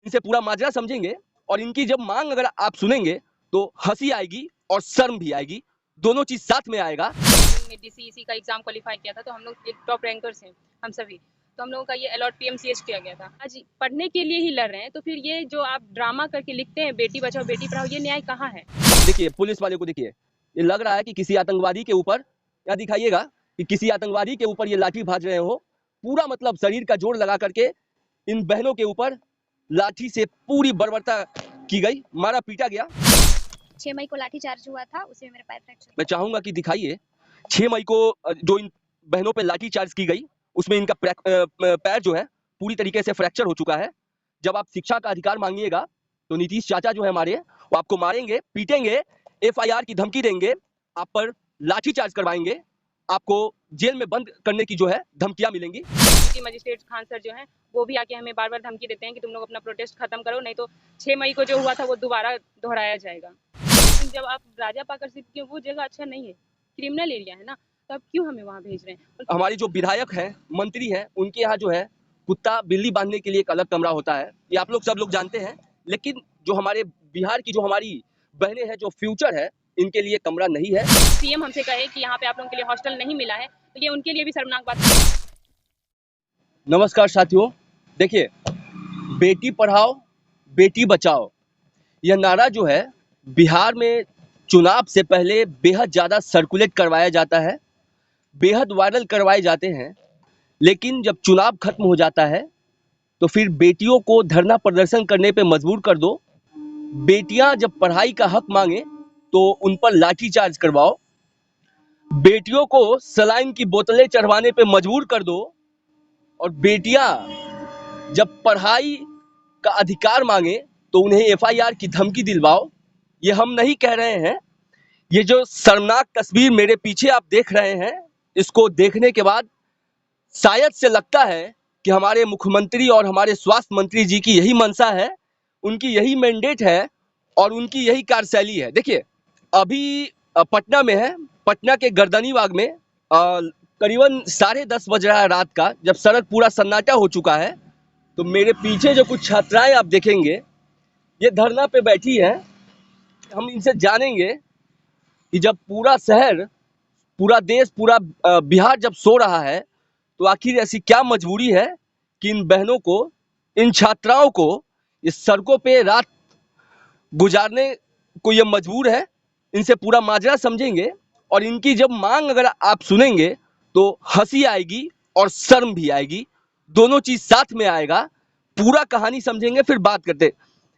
इसे पूरा माजरा समझेंगे और इनकी जब मांग अगर आप सुनेंगे तो हंसी आएगी और शर्म भी आएगी, दोनों चीज साथ में आएगा। डीसीईसी का एग्जाम क्वालिफाई किया था तो हम लोग एक टॉप रैंकर्स हैं हम सभी, तो हम लोगों का ये अलॉट पीएमसीएच किया गया था। आज पढ़ने के लिए ही लड़ रहे हैं, तो फिर ये जो आप ड्रामा करके लिखते हैं बेटी बचाओ बेटी पढ़ाओ, ये न्याय कहाँ है? देखिए पुलिस वाले को देखिए, ये लग रहा है कि किसी आतंकवादी के ऊपर, या दिखाइएगा कि किसी आतंकवादी के ऊपर ये लाठी भाज रहे हो। पूरा मतलब शरीर का जोर लगा करके इन बहनों के ऊपर लाठी से पूरी बर्बरता की गई, मारा पीटा गया। 6 मई को लाठी चार्ज हुआ था, उसमें मेरा पैर फ्रैक्चर। मैं चाहूंगा कि दिखाइए 6 मई को जो इन बहनों पे लाठी चार्ज की गई, उसमें इनका पैर जो है पूरी तरीके से फ्रैक्चर हो चुका है। जब आप शिक्षा का अधिकार मांगिएगा तो नीतीश चाचा जो है हमारे, वो आपको मारेंगे, पीटेंगे, एफआईआर की धमकी देंगे, आप पर लाठी चार्ज करवाएंगे, आपको जेल में बंद करने की जो है धमकियां मिलेंगी। सिटी मजिस्ट्रेट खान सर जो हैं वो भी आके हमें बार बार धमकी देते हैं कि तुम लोग अपना प्रोटेस्ट खत्म करो, नहीं तो 6 मई को जो हुआ था वो दोबारा दोहराया जाएगा। लेकिन जब आप राजा पाकर सिर्फ की वो जगह अच्छा नहीं है, क्रिमिनल एरिया है ना, तो आप क्यों हमें वहाँ भेज रहे हैं? हमारी जो विधायक हैं, मंत्री हैं, उनके यहाँ जो है कुत्ता बिल्ली बांधने के लिए एक अलग कमरा होता है, ये आप लोग सब लोग जानते हैं। लेकिन जो हमारे बिहार की जो हमारी बहनें हैं, जो फ्यूचर है, इनके लिए कमरा नहीं है। सीएम हमसे कहे कि यहाँ पे आप लोगों के लिए हॉस्टल नहीं मिला है, तो ये उनके लिए भी शर्मनाक बात है। नमस्कार साथियों, देखिए बेटी पढ़ाओ बेटी बचाओ यह नारा जो है बिहार में चुनाव से पहले बेहद ज़्यादा सर्कुलेट करवाया जाता है, बेहद वायरल करवाए जाते हैं। लेकिन जब चुनाव खत्म हो जाता है तो फिर बेटियों को धरना प्रदर्शन करने पे मजबूर कर दो। बेटियां जब पढ़ाई का हक मांगे तो उन पर लाठीचार्ज करवाओ। बेटियों को सलाइन की बोतलें चढ़वाने पे मजबूर कर दो। और बेटियां जब पढ़ाई का अधिकार मांगे तो उन्हें एफआईआर की धमकी दिलवाओ। ये हम नहीं कह रहे हैं, ये जो शर्मनाक तस्वीर मेरे पीछे आप देख रहे हैं, इसको देखने के बाद शायद से लगता है कि हमारे मुख्यमंत्री और हमारे स्वास्थ्य मंत्री जी की यही मंशा है, उनकी यही मैंडेट है और उनकी यही कार्यशैली है। देखिए अभी पटना में है, पटना के गर्दनीबाग में करीबन 10:30 बज रहा है रात का, जब सड़क पूरा सन्नाटा हो चुका है। तो मेरे पीछे जो कुछ छात्राएं आप देखेंगे, ये धरना पे बैठी हैं। हम इनसे जानेंगे कि जब पूरा शहर, पूरा देश, पूरा बिहार जब सो रहा है तो आखिर ऐसी क्या मजबूरी है कि इन बहनों को, इन छात्राओं को इस सड़कों पे रात गुजारने को ये मजबूर है। इनसे पूरा माजरा समझेंगे और इनकी जब मांग अगर आप सुनेंगे तो हंसी आएगी और शर्म भी आएगी, दोनों चीज साथ में आएगा। पूरा कहानी समझेंगे फिर बात करते।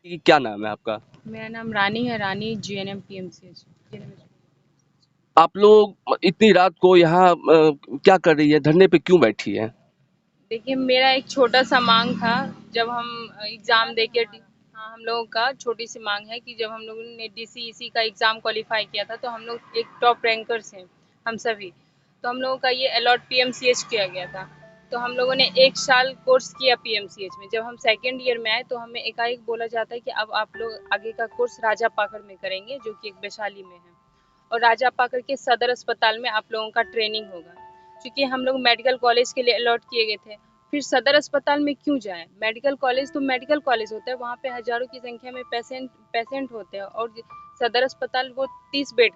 क्या नाम है आपका? मेरा नाम रानी है, रानी जीएनएम पीएमसीएच। आप लोग इतनी रात को यहाँ क्या कर रही है, धरने पे क्यों बैठी है? देखिए मेरा एक छोटा सा मांग था, जब हम एग्ज़ाम दे के हाँ, हम लोगों का छोटी सी मांग है कि जब हम लोगों ने डीसीईसी का एग्ज़ाम क्वालिफाई किया था तो हम लोग एक टॉप रैंकर्स हैं हम सभी, तो हम लोगों का ये अलॉट पीएमसीएच किया गया था। तो हम लोगों ने 1 साल कोर्स किया पीएमसीएच में। जब हम सेकेंड ईयर में आए तो हमें एकाएक बोला जाता है कि अब आप लोग आगे का कोर्स राजा पाकर में करेंगे, जो कि एक वैशाली में है, और राजा पाकर के सदर अस्पताल में आप लोगों का ट्रेनिंग होगा। क्योंकि हम लोग मेडिकल कॉलेज के लिए अलॉट किए गए थे, फिर सदर अस्पताल में क्यों जाएं? मेडिकल कॉलेज तो मेडिकल कॉलेज होता है, वहाँ पे हज़ारों की संख्या में पेशेंट होते हैं, और सदर अस्पताल वो 30 बेड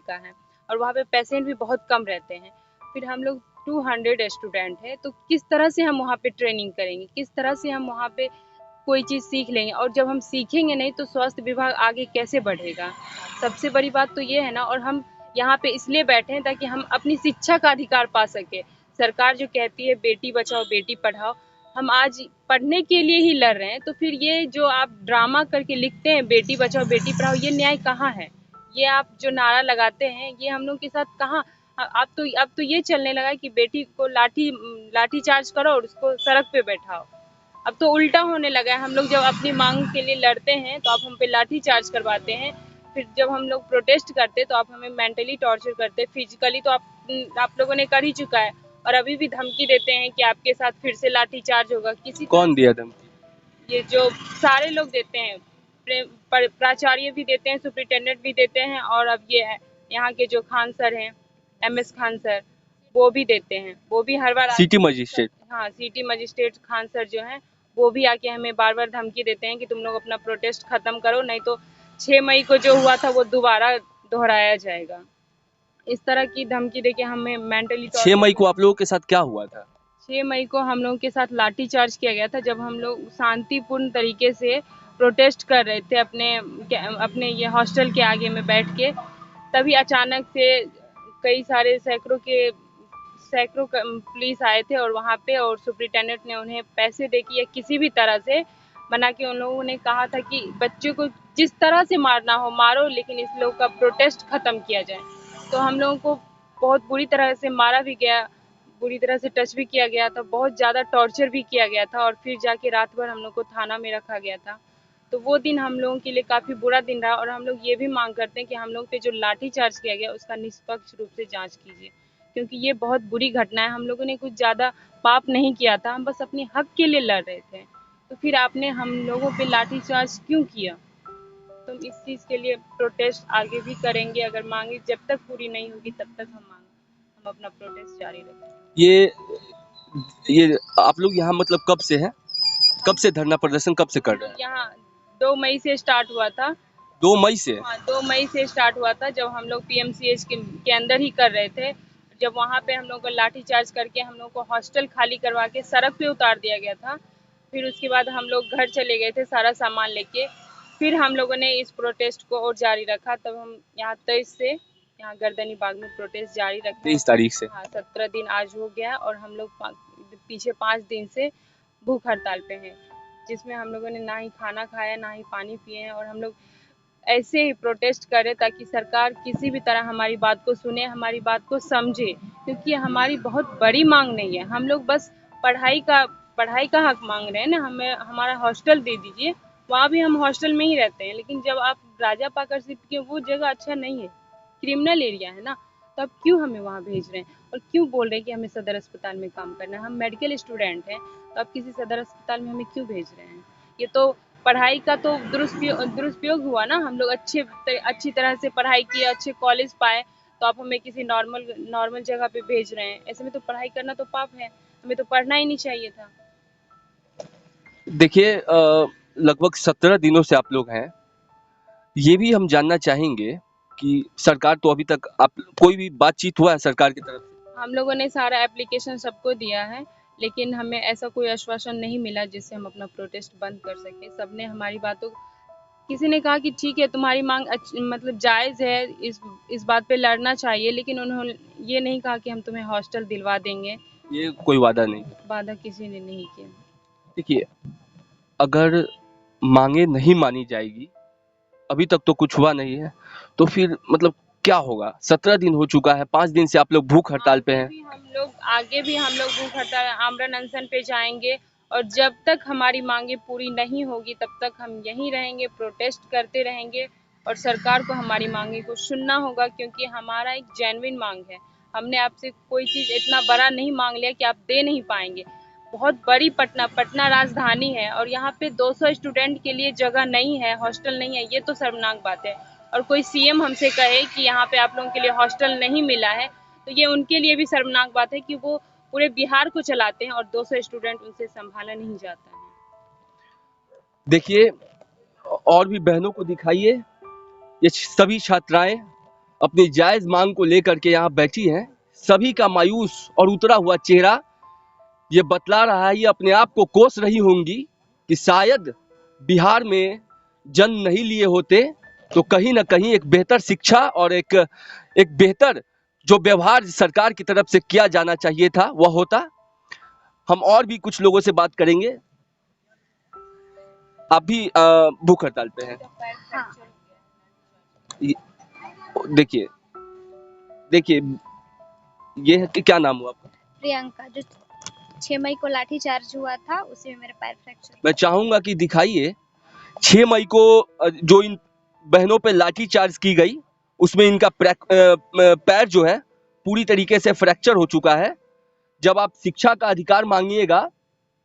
का है, और वहाँ पे पेशेंट भी बहुत कम रहते हैं। फिर हम लोग 200 स्टूडेंट हैं, तो किस तरह से हम वहाँ पे ट्रेनिंग करेंगे, किस तरह से हम वहाँ पे कोई चीज़ सीख लेंगे? और जब हम सीखेंगे नहीं तो स्वास्थ्य विभाग आगे कैसे बढ़ेगा? सबसे बड़ी बात तो ये है ना। और हम यहाँ पे इसलिए बैठे हैं ताकि हम अपनी शिक्षा का अधिकार पा सके। सरकार जो कहती है बेटी बचाओ बेटी पढ़ाओ, हम आज पढ़ने के लिए ही लड़ रहे हैं, तो फिर ये जो आप ड्रामा करके लिखते हैं बेटी बचाओ बेटी पढ़ाओ, ये न्याय कहाँ है? ये आप जो नारा लगाते हैं ये हम लोग के साथ कहाँ? अब तो ये चलने लगा है कि बेटी को लाठी चार्ज करो और उसको सड़क पे बैठाओ। अब तो उल्टा होने लगा है। हम लोग जब अपनी मांग के लिए लड़ते हैं तो आप हम पे लाठी चार्ज करवाते हैं, फिर जब हम लोग प्रोटेस्ट करते तो आप हमें मेंटली टॉर्चर करते हैं, फिजिकली तो आप लोगों ने कर ही चुका है, और अभी भी धमकी देते हैं कि आपके साथ फिर से लाठी चार्ज होगा। कौन दिया धमकी? ये जो सारे लोग देते हैं, प्राचार्य भी देते हैं, सुप्रिंटेंडेंट भी देते हैं, और अब ये यहाँ के जो खान सर हैं, एमएस खान सर, वो भी देते हैं। वो भी हर बार सिटी मजिस्ट्रेट। हाँ, सिटी मजिस्ट्रेट खान सर जो हैं वो भी आके हमें बार बार धमकी देते हैं कि तुम लोग अपना प्रोटेस्ट खत्म करो, नहीं तो 6 मई को जो हुआ था वो दोबारा दोहराया जाएगा। इस तरह की धमकी देके हमें मेंटली 6 मई को आप लोगों के साथ क्या हुआ था? 6 मई को हम लोगों के साथ लाठीचार्ज किया गया था, जब हम लोग शांतिपूर्ण तरीके से प्रोटेस्ट कर रहे थे अपने ये हॉस्टल के आगे में बैठ के। तभी अचानक से कई सारे सैकड़ों पुलिस आए थे और वहाँ पे, और सुपरिटेंडेंट ने उन्हें पैसे दे के या किसी भी तरह से बना के उन लोगों ने कहा था कि बच्चों को जिस तरह से मारना हो मारो, लेकिन इस लोग का प्रोटेस्ट खत्म किया जाए। तो हम लोगों को बहुत बुरी तरह से मारा भी गया, बुरी तरह से टच भी किया गया था, बहुत ज़्यादा टॉर्चर भी किया गया था, और फिर जाके रात भर हम लोग को थाना में रखा गया था। तो वो दिन हम लोगों के लिए काफ़ी बुरा दिन रहा, और हम लोग ये भी मांग करते हैं कि हम लोग पे जो लाठीचार्ज किया गया उसका निष्पक्ष रूप से जांच कीजिए, क्योंकि ये बहुत बुरी घटना है। हम लोगों ने कुछ ज़्यादा पाप नहीं किया था, हम बस अपने हक के लिए लड़ रहे थे, तो फिर आपने हम लोगों पे लाठीचार्ज क्यों किया? तो इस चीज़ के लिए प्रोटेस्ट आगे भी करेंगे, अगर मांगे जब तक पूरी नहीं होगी तब तक हम अपना प्रोटेस्ट जारी रखेंगे। ये आप लोग यहाँ मतलब कब से हैं? कब से धरना प्रदर्शन कब से कर रहे हैं? यहाँ 2 मई से स्टार्ट हुआ था। 2 मई से? हाँ, 2 मई से स्टार्ट हुआ था, जब हम लोग पीएमसीएच के अंदर ही कर रहे थे। जब वहाँ पे हम लोग को लाठीचार्ज करके हम लोग को हॉस्टल खाली करवा के सड़क पे उतार दिया गया था। फिर उसके बाद हम लोग घर चले गए थे सारा सामान लेके। फिर हम लोगों ने इस प्रोटेस्ट को और जारी रखा, तब हम यहाँ 23 से यहाँ गर्दनी बाग में प्रोटेस्ट जारी रखे। 23 तारीख से? हाँ, 17 दिन आज हो गया, और हम लोग पीछे 5 दिन से भूख हड़ताल पे हैं, जिसमें हम लोगों ने ना ही खाना खाया ना ही पानी पिए हैं, और हम लोग ऐसे ही प्रोटेस्ट करें ताकि सरकार किसी भी तरह हमारी बात को सुने, हमारी बात को समझे, क्योंकि हमारी बहुत बड़ी मांग नहीं है। हम लोग बस पढ़ाई का हक मांग रहे हैं ना, हमें हमारा हॉस्टल दे दीजिए। वहाँ भी हम हॉस्टल में ही रहते हैं, लेकिन जब आप राजा पाकर सिर्फ के वो जगह अच्छा नहीं है, क्रिमिनल एरिया है ना, तो आप क्यों हमें वहाँ भेज रहे हैं और क्यों बोल रहे हैं कि हमें सदर अस्पताल में काम करना है? हम मेडिकल स्टूडेंट हैं, तो आप किसी सदर अस्पताल में हमें क्यों भेज रहे हैं? ये तो पढ़ाई का तो दुरुपयोग हुआ ना। हम लोग अच्छी तरह से पढ़ाई किए, अच्छे कॉलेज पाए, तो आप हमें किसी नॉर्मल जगह पे भेज रहे हैं। ऐसे में तो पढ़ाई करना तो पाप है, हमें तो पढ़ना ही नहीं चाहिए था। देखिए लगभग 17 दिनों से आप लोग हैं। ये भी हम जानना चाहेंगे कि सरकार तो अभी तक आप कोई भी बातचीत हुआ है सरकार की तरफ से? हम लोगों ने सारा एप्लीकेशन सबको दिया है, लेकिन हमें ऐसा कोई आश्वासन नहीं मिला जिससे हम अपना प्रोटेस्ट बंद कर सके। सबने हमारी बातों, किसी ने कहा कि ठीक है तुम्हारी मांग मतलब जायज़ है, इस बात पे लड़ना चाहिए, लेकिन उन्होंने ये नहीं कहा कि हम तुम्हें हॉस्टल दिलवा देंगे। ये कोई वादा नहीं? वादा किसी ने नहीं किया। देखिए, अगर मांगे नहीं मानी जाएगी, अभी तक तो कुछ हुआ नहीं है, तो फिर मतलब क्या होगा? 17 दिन हो चुका है, 5 दिन से आप लोग भूख हड़ताल पे हैं। आगे भी हम लोग भूख हड़ताल, आमरण अनशन पे जाएंगे, और जब तक हमारी मांगे पूरी नहीं होगी तब तक हम यहीं रहेंगे, प्रोटेस्ट करते रहेंगे, और सरकार को हमारी मांगे को सुनना होगा, क्योंकि हमारा एक जेन्युइन मांग है। हमने आपसे कोई चीज़ इतना बड़ा नहीं मांग लिया कि आप दे नहीं पाएंगे। बहुत बड़ी पटना राजधानी है, और यहाँ पे 200 स्टूडेंट के लिए जगह नहीं है, हॉस्टल नहीं है, ये तो शर्मनाक बात है। और कोई सीएम हमसे कहे कि यहाँ पे आप लोगों के लिए हॉस्टल नहीं मिला है, तो ये उनके लिए भी शर्मनाक बात है कि वो पूरे बिहार को चलाते हैं और 200 स्टूडेंट उनसे संभाला नहीं जाता है। देखिए, और भी बहनों को दिखाइए, ये सभी छात्राएं अपनी जायज मांग को लेकर के यहाँ बैठी हैं। सभी का मायूस और उतरा हुआ चेहरा ये बतला रहा है, ये अपने आप को कोस रही होंगी कि शायद बिहार में जन्म नहीं लिए होते तो कहीं ना कहीं एक बेहतर शिक्षा और एक बेहतर जो व्यवहार सरकार की तरफ से किया जाना चाहिए था वह होता। हम और भी कुछ लोगों से बात करेंगे। आप भी भूख हड़ताल पे हैं? हाँ। देखिए देखिए, ये है कि क्या नाम हुआ आपका? प्रियंका, जो 6 मई को लाठीचार्ज हुआ था उसी में मेरा पैर फ्रैक्चर। मैं चाहूंगा कि दिखाइए 6 मई को जो इन बहनों पे लाठीचार्ज की गई उसमें इनका पैर जो है पूरी तरीके से फ्रैक्चर हो चुका है। जब आप शिक्षा का अधिकार मांगिएगा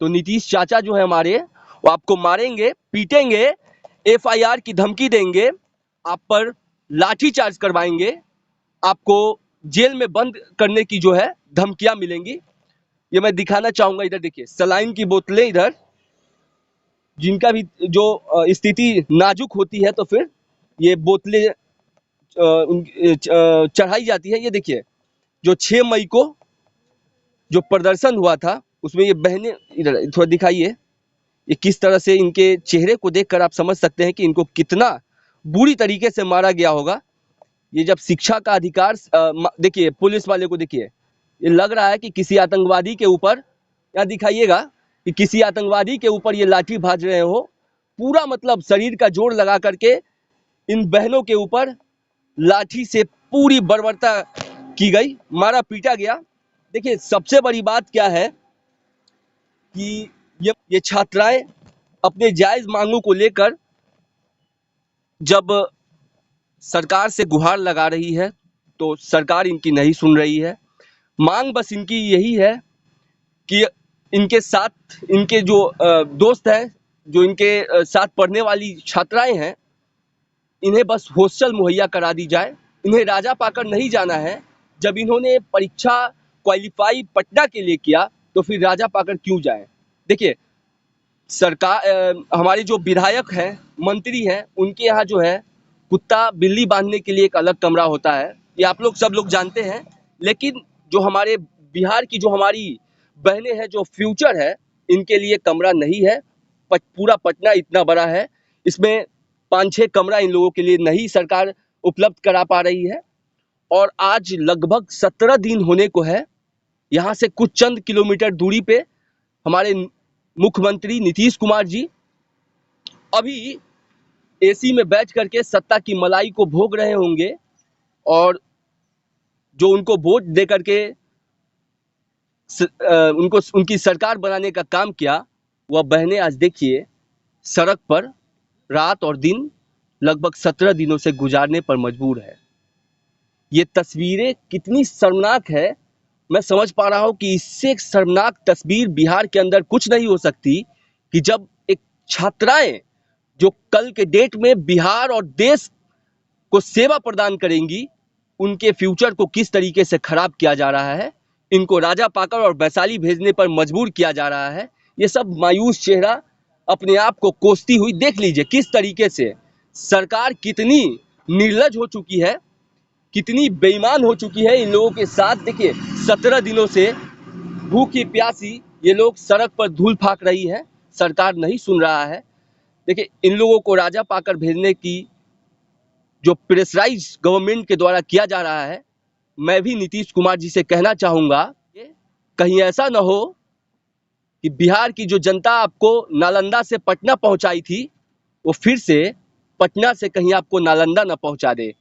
तो नीतीश चाचा जो है हमारे, वो आपको मारेंगे, पीटेंगे, एफआईआर की धमकी देंगे, आप पर लाठीचार्ज करवाएंगे, आपको जेल में बंद करने की जो है धमकियां मिलेंगी। ये मैं दिखाना चाहूंगा। इधर देखिए, सलाइन की बोतलें इधर जिनका भी जो स्थिति नाजुक होती है तो फिर ये बोतलें चढ़ाई जाती है। ये देखिए, जो 6 मई को जो प्रदर्शन हुआ था उसमें ये बहनें, इधर थोड़ा दिखाइए, ये किस तरह से इनके चेहरे को देखकर आप समझ सकते हैं कि इनको कितना बुरी तरीके से मारा गया होगा। ये जब शिक्षा का अधिकार देखिए, पुलिस वाले को देखिए, ये लग रहा है कि किसी आतंकवादी के ऊपर, यहाँ दिखाइएगा कि किसी आतंकवादी के ऊपर ये लाठी भाज रहे हो। पूरा मतलब शरीर का जोर लगा करके इन बहनों के ऊपर लाठी से पूरी बर्बरता की गई, मारा पीटा गया। देखिए, सबसे बड़ी बात क्या है कि ये छात्राएं अपने जायज मांगों को लेकर जब सरकार से गुहार लगा रही है तो सरकार इनकी नहीं सुन रही है। मांग बस इनकी यही है कि इनके साथ इनके जो दोस्त हैं, जो इनके साथ पढ़ने वाली छात्राएं हैं, इन्हें बस हॉस्टल मुहैया करा दी जाए। इन्हें राजा पाकर नहीं जाना है। जब इन्होंने परीक्षा क्वालिफाई पटना के लिए किया तो फिर राजा पाकर क्यों जाए। देखिए, सरकार, हमारे जो विधायक हैं, मंत्री हैं, उनके यहाँ जो है कुत्ता बिल्ली बांधने के लिए एक अलग कमरा होता है, ये आप लोग सब लोग जानते हैं। लेकिन जो हमारे बिहार की जो हमारी बहनें हैं, जो फ्यूचर है, इनके लिए कमरा नहीं है। पूरा पटना इतना बड़ा है, इसमें 5-6 कमरा इन लोगों के लिए नहीं सरकार उपलब्ध करा पा रही है। और आज लगभग 17 दिन होने को है। यहाँ से कुछ चंद किलोमीटर दूरी पे हमारे मुख्यमंत्री नीतीश कुमार जी अभी एसी में बैठ करके सत्ता की मलाई को भोग रहे होंगे, और जो उनको वोट दे करके उनको उनकी सरकार बनाने का काम किया, वह बहनें आज देखिए सड़क पर रात और दिन लगभग 17 दिनों से गुजारने पर मजबूर है। ये तस्वीरें कितनी शर्मनाक है, मैं समझ पा रहा हूं कि इससे शर्मनाक तस्वीर बिहार के अंदर कुछ नहीं हो सकती कि जब एक छात्राएं जो कल के डेट में बिहार और देश को सेवा प्रदान करेंगी, उनके फ्यूचर को किस तरीके से खराब किया जा रहा है, इनको राजा पाकर और वैशाली भेजने पर मजबूर किया जा रहा है। ये सब मायूस चेहरा अपने आप को कोसती हुई देख लीजिए किस तरीके से सरकार कितनी निर्लज हो चुकी है, कितनी बेईमान हो चुकी है इन लोगों के साथ। देखिए, 17 दिनों से भूखी प्यासी ये लोग सड़क पर धूल फाक रही है, सरकार नहीं सुन रहा है। देखिए, इन लोगों को राजा पाकर भेजने की जो प्रेशराइज गवर्नमेंट के द्वारा किया जा रहा है, मैं भी नीतीश कुमार जी से कहना चाहूंगा कि कहीं ऐसा न हो कि बिहार की जो जनता आपको नालंदा से पटना पहुंचाई थी, वो फिर से पटना से कहीं आपको नालंदा न पहुंचा दे।